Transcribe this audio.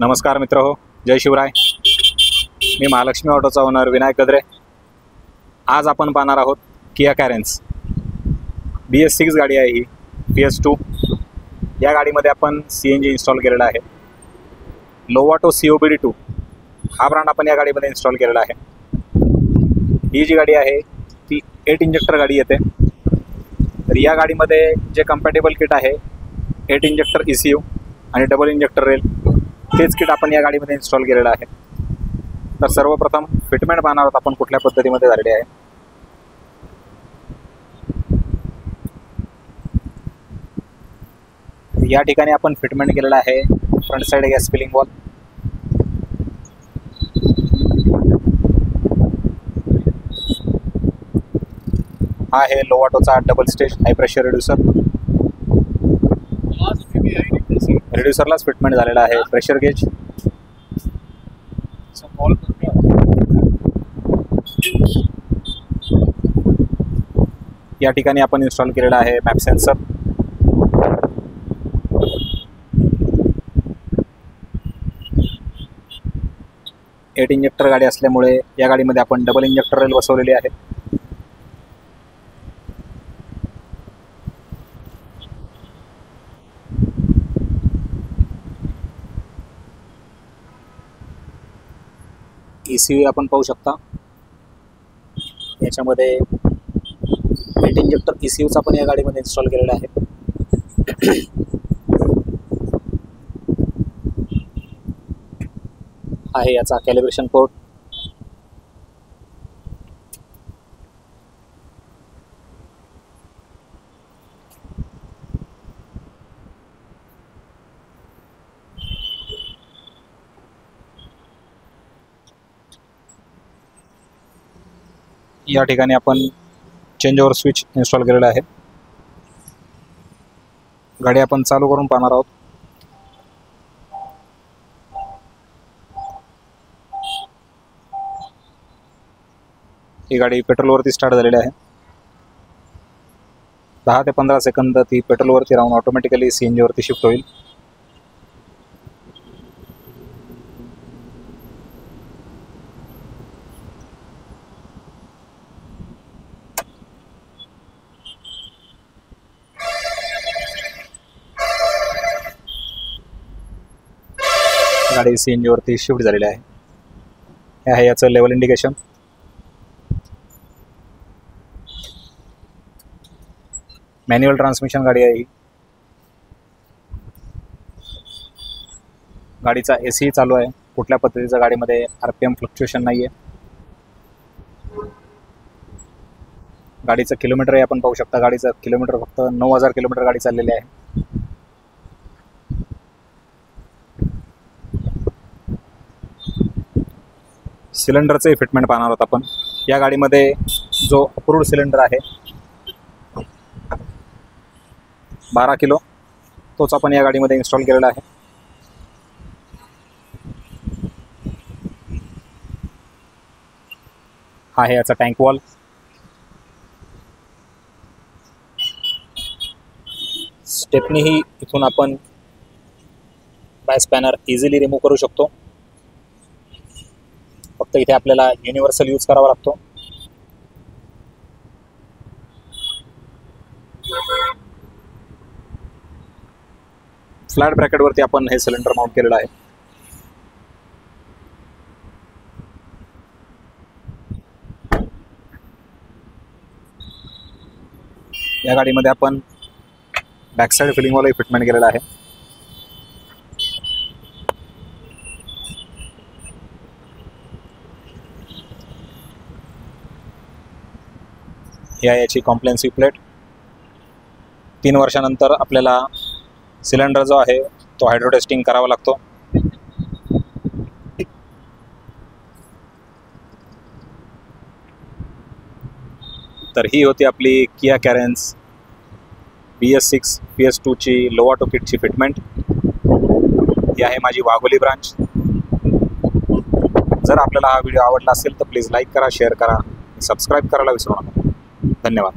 नमस्कार मित्र हो, जय शिवराय। मी महालक्ष्मी ऑटोचा ओनर विनायक गद्रे। आज आपण पाहणार आहोत किया कॅरेन्स BS6 गाडी आहे ही PS2। या गाडीमध्ये आपण CNG इन्स्टॉल केलेला आहे। लोवाटो COBD2 हा ब्रँड आपण या गाडीमध्ये इन्स्टॉल केलेला आहे। ही जी गाडी आहे ती 8 इंजेक्टर गाडी येते। तर या गाडीमध्ये जे कंपॅटेबल किट आहे 8 इंजेक्टर ECU आणि डबल इंजेक्टर रेल तेच किट आपण या गाडीमध्ये इन्स्टॉल केलेलं आहे। तर सर्वप्रथम फिटमेंट पाहणार आहोत आपण कुठल्या पद्धतीमध्ये झालेली आहे। या ठिकाणी आपण फिटमेंट केलेला आहे front side gas filling valve, हा आहे लोवाटोचा डबल स्टेज हाय प्रेशर रिड्युसरलाच फिटमेंट झालेला आहे प्रेशर गेज। या ठिकाणी आपण इन्स्टॉल केलेला आहे मॅप सेन्सर। एट इंजेक्टर गाडी असल्यामुळे या गाडीमध्ये आपण डबल इंजेक्टर रेल बसवलेली आहे। ECU आपण पाहू शकता, याच्यामध्ये 8 इंजेक्टर ECUचा पण या गाडीमध्ये इन्स्टॉल केलेला आहे। आहे याचा कॅलिब्रेशन पोर्ट। या ठिकाणी आपण चेंज ओव्हर स्विच इन्स्टॉल केलेला आहे। गाडी आपण चालू करून पाहणार आहोत। ही गाडी पेट्रोलवरती स्टार्ट झालेली आहे। 10 ते 15 सेकंद ती पेट्रोलवरती राहून ऑटोमॅटिकली CNG वरती शिफ्ट होईल। गाडी CNG वरती शिफ्ट झालेली आहे। हे आहे याचं लेवल इंडिकेशन। मॅन्युअल ट्रान्समिशन गाडी आहे ही। गाडीचा AC चालू आहे। कुठल्या पद्धतीच्या गाडीमध्ये RPM फ्लक्च्युएशन नाहीये। गाडीचं किलोमीटर आपण पाहू शकता। गाडीचं किलोमीटर फक्त 9000 किलोमीटर गाडी चाललेली आहे। सिलेंडरचे फिटमेंट पाहणार आहोत आपण। या गाडीमध्ये जो अप्रूव्ड सिलेंडर आहे 12 किलो तोच आपण या गाडीमध्ये इन्स्टॉल केलेला आहे। हा आहे याचा टँक वॉल। स्टेपनी ही इथून आपण बाय स्पॅनर इझिली रिमूव्ह करू शकतो। फक्त इथे आपल्याला युनिव्हर्सल यूज करावा लागतो। फ्लॅट ब्रॅकेटवरती आपण हे सिलेंडर माउंट केलेलं आहे। या गाडीमध्ये आपण बॅक साइड फिलिंग वाला फिटमेंट केलेला आहे। याची कॉम्प्लेन्सिव्ह प्लेट। 3 वर्षानंतर आपल्याला सिलेंडर जो आहे तो हायड्रो टेस्टिंग करावा लागतो। तर ही होती आपली किया कॅरेन्स BS6 PS2 ची लोवाटो किटची फिटमेंट। ही आहे माझी वाघोली ब्रांच। जर आपल्याला हा व्हिडिओ आवडला असेल तर प्लीज लाईक करा, शेअर करा, सबस्क्राईब करायला विसरू नका। धन्यवाद।